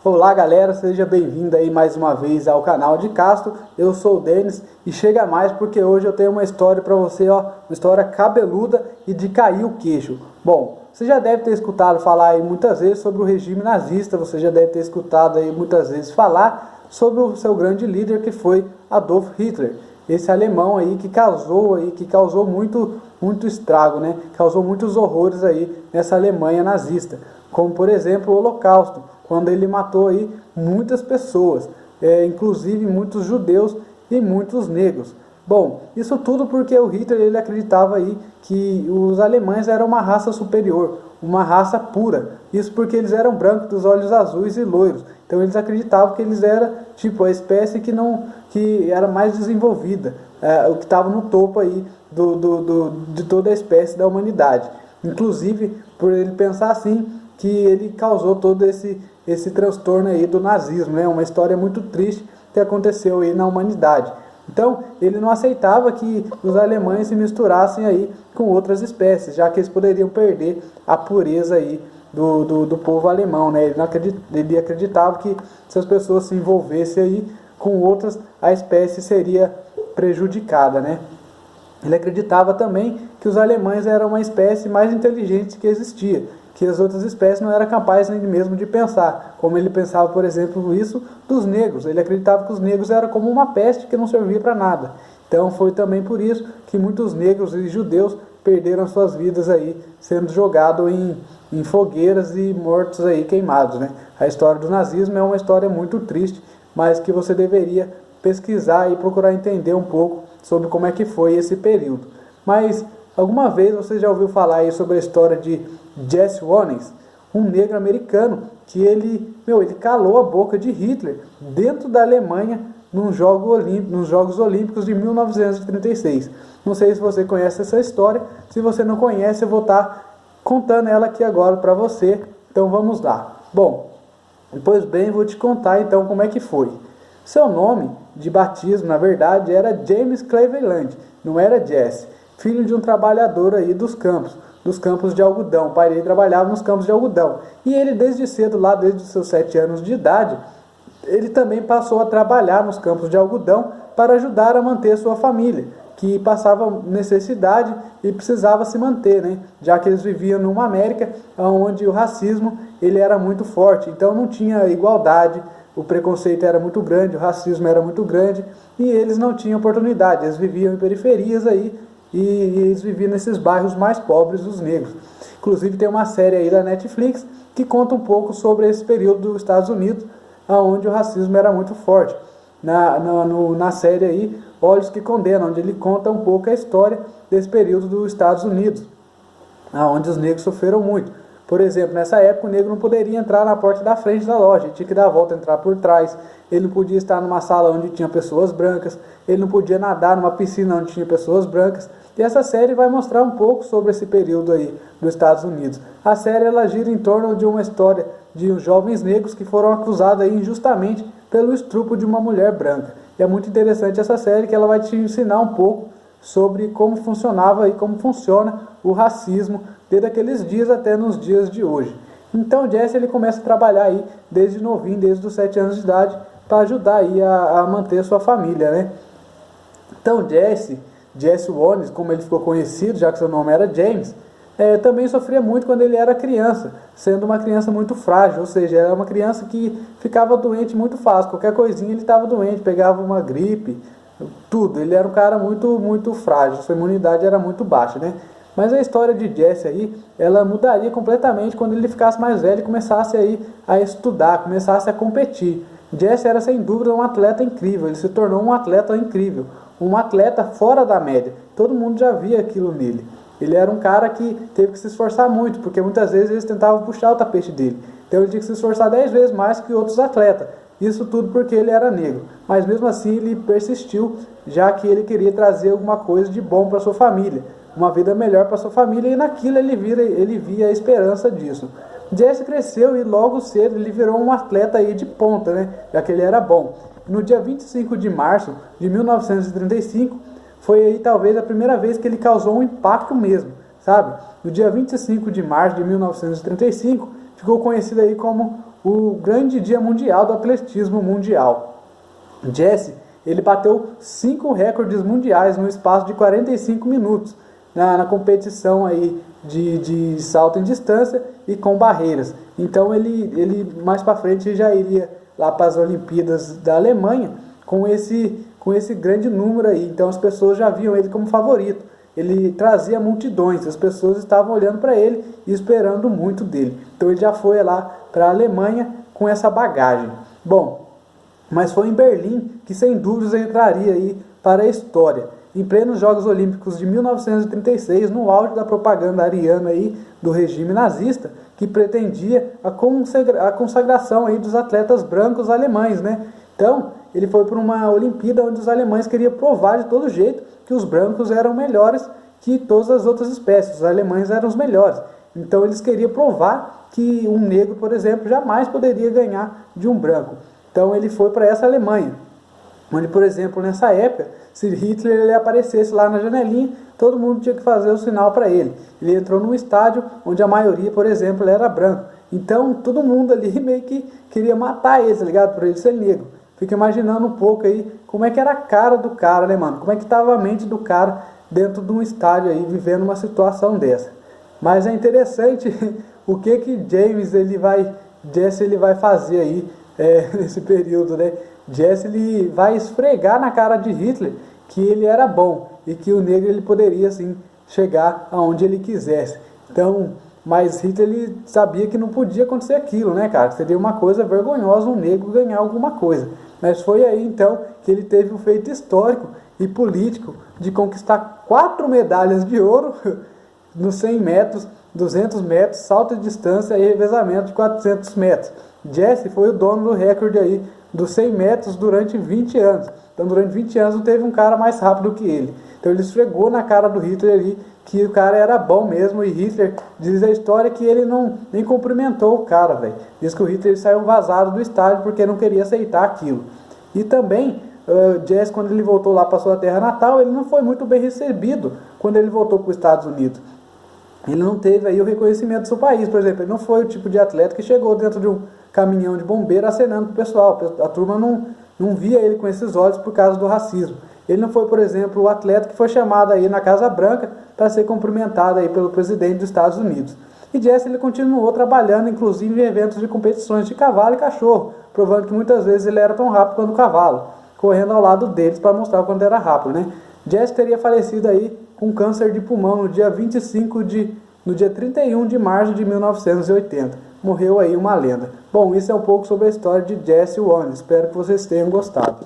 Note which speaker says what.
Speaker 1: Olá galera, seja bem-vindo aí mais uma vez ao canal de Castro. Eu sou o Denis e chega mais porque hoje eu tenho uma história para você, ó, uma história cabeluda e de cair o queixo. Bom, você já deve ter escutado falar aí muitas vezes sobre o regime nazista, você já deve ter escutado aí muitas vezes falar sobre o seu grande líder que foi Adolf Hitler. Esse alemão aí que causou muito estrago, né? Causou muitos horrores aí nessa Alemanha nazista, como por exemplo o Holocausto, quando ele matou aí muitas pessoas, inclusive muitos judeus e muitos negros. Bom, isso tudo porque o Hitler ele acreditava aí que os alemães eram uma raça superior, uma raça pura. Isso porque eles eram brancos, dos olhos azuis e loiros. Então eles acreditavam que eles eram tipo a espécie que era mais desenvolvida, o que estava no topo aí de toda a espécie da humanidade. Inclusive por ele pensar assim que ele causou todo esse transtorno aí do nazismo, né? Uma história muito triste que aconteceu aí na humanidade. Então, ele não aceitava que os alemães se misturassem aí com outras espécies, já que eles poderiam perder a pureza aí do povo alemão, né? Ele acreditava que se as pessoas se envolvessem aí com outras, a espécie seria prejudicada, né? Ele acreditava também que os alemães eram uma espécie mais inteligente que existia, que as outras espécies não eram capazes nem mesmo de pensar, como ele pensava, por exemplo, isso dos negros. Ele acreditava que os negros eram como uma peste que não servia para nada. Então foi também por isso que muitos negros e judeus perderam suas vidas aí, sendo jogados em fogueiras e mortos aí queimados, né? A história do nazismo é uma história muito triste, mas que você deveria pesquisar e procurar entender um pouco sobre como é que foi esse período. Mas alguma vez você já ouviu falar aí sobre a história de Jesse Owens, um negro americano que ele calou a boca de Hitler dentro da Alemanha nos Jogos Olímpicos de 1936. Não sei se você conhece essa história. Se você não conhece, eu vou estar contando ela aqui agora para você. Então vamos lá. Bom, pois bem, vou te contar então como é que foi. Seu nome de batismo, na verdade, era James Cleveland, não era Jesse, filho de um trabalhador aí dos campos de algodão. O pai dele trabalhava nos campos de algodão. E ele, desde cedo, lá desde os seus 7 anos de idade, ele também passou a trabalhar nos campos de algodão para ajudar a manter sua família, que passava necessidade e precisava se manter, né? Já que eles viviam numa América onde o racismo ele era muito forte, então não tinha igualdade, o preconceito era muito grande, o racismo era muito grande e eles não tinham oportunidade, eles viviam em periferias aí e eles viviam nesses bairros mais pobres dos negros. Inclusive tem uma série aí da Netflix que conta um pouco sobre esse período dos Estados Unidos, onde o racismo era muito forte. Na série aí, Olhos que Condenam, onde ele conta um pouco a história desse período dos Estados Unidos, onde os negros sofreram muito. Por exemplo, nessa época o negro não poderia entrar na porta da frente da loja, ele tinha que dar a volta, entrar por trás. Ele não podia estar numa sala onde tinha pessoas brancas, ele não podia nadar numa piscina onde tinha pessoas brancas. E essa série vai mostrar um pouco sobre esse período aí dos Estados Unidos. A série ela gira em torno de uma história de jovens negros que foram acusados aí injustamente pelo estupro de uma mulher branca. E é muito interessante essa série que ela vai te ensinar um pouco sobre como funcionava e como funciona o racismo desde aqueles dias até nos dias de hoje. Então Jesse ele começa a trabalhar aí desde novinho, desde os 7 anos de idade, para ajudar aí a manter sua família, né? Então Jesse Owens, como ele ficou conhecido, já que seu nome era James, também sofria muito quando ele era criança, sendo uma criança muito frágil, ou seja, era uma criança que ficava doente muito fácil, qualquer coisinha ele estava doente, pegava uma gripe, tudo. Ele era um cara muito frágil, sua imunidade era muito baixa, né? Mas a história de Jesse aí, ela mudaria completamente quando ele ficasse mais velho e começasse aí a estudar, começasse a competir. Jesse era sem dúvida um atleta incrível, ele se tornou um atleta incrível, um atleta fora da média. Todo mundo já via aquilo nele. Ele era um cara que teve que se esforçar muito, porque muitas vezes eles tentavam puxar o tapete dele. Então ele tinha que se esforçar 10 vezes mais que outros atletas. Isso tudo porque ele era negro. Mas mesmo assim ele persistiu, já que ele queria trazer alguma coisa de bom para sua família, uma vida melhor para sua família, e naquilo ele via a esperança disso. Jesse cresceu e logo cedo ele virou um atleta aí de ponta, né? Já que ele era bom. No dia 25 de março de 1935, foi aí talvez a primeira vez que ele causou um impacto mesmo, sabe? No dia 25 de março de 1935, ficou conhecido aí como o grande dia mundial do atletismo mundial. Jesse, ele bateu 5 recordes mundiais no espaço de 45 minutos na competição aí de salto em distância e com barreiras. Então ele mais para frente já iria lá para as Olimpíadas da Alemanha com esse grande número aí. Então as pessoas já viam ele como favorito. Ele trazia multidões, as pessoas estavam olhando para ele e esperando muito dele. Então ele já foi lá para a Alemanha com essa bagagem. Bom, mas foi em Berlim que sem dúvidas entraria aí para a história. Em plenos Jogos Olímpicos de 1936, no auge da propaganda ariana aí do regime nazista, que pretendia a consagração aí dos atletas brancos alemães, né? Então, ele foi para uma Olimpíada onde os alemães queriam provar de todo jeito que os brancos eram melhores que todas as outras espécies, os alemães eram os melhores. Então, eles queriam provar que um negro, por exemplo, jamais poderia ganhar de um branco. Então, ele foi para essa Alemanha, onde, por exemplo, nessa época, se Hitler ele aparecesse lá na janelinha, todo mundo tinha que fazer o sinal para ele. Ele entrou num estádio onde a maioria, por exemplo, era branco. Então, todo mundo ali meio que queria matar ele, tá ligado? Por ele ser negro. Fica imaginando um pouco aí como é que era a cara do cara, né, mano? Como é que estava a mente do cara dentro de um estádio aí, vivendo uma situação dessa. Mas é interessante o que Jesse ele vai fazer aí nesse período, né? Jesse ele vai esfregar na cara de Hitler que ele era bom e que o negro ele poderia assim chegar aonde ele quisesse. Então, mas Hitler ele sabia que não podia acontecer aquilo, né, cara? Seria uma coisa vergonhosa um negro ganhar alguma coisa. Mas foi aí então que ele teve um feito histórico e político de conquistar 4 medalhas de ouro nos 100 metros, 200 metros, salto de distância e revezamento de 400 metros. Jesse foi o dono do recorde aí dos 100 metros durante 20 anos. Então, durante 20 anos não teve um cara mais rápido que ele. Então, ele esfregou na cara do Hitler ali que o cara era bom mesmo. E Hitler, diz a história que ele nem cumprimentou o cara, velho. Diz que o Hitler saiu vazado do estádio porque não queria aceitar aquilo. E também, Jesse, quando ele voltou lá para sua terra natal, ele não foi muito bem recebido quando ele voltou para os Estados Unidos. Ele não teve aí o reconhecimento do seu país, por exemplo. Ele não foi o tipo de atleta que chegou dentro de um caminhão de bombeiro acenando pro pessoal. A turma não via ele com esses olhos por causa do racismo. Ele não foi, por exemplo, o atleta que foi chamado aí na Casa Branca para ser cumprimentado aí pelo presidente dos Estados Unidos. E Jesse ele continuou trabalhando, inclusive em eventos de competições de cavalo e cachorro, provando que muitas vezes ele era tão rápido quanto o cavalo, correndo ao lado deles para mostrar o quanto era rápido, né? Jesse teria falecido aí com câncer de pulmão no dia 31 de março de 1980. Morreu aí uma lenda. Bom, isso é um pouco sobre a história de Jesse Owens. Espero que vocês tenham gostado.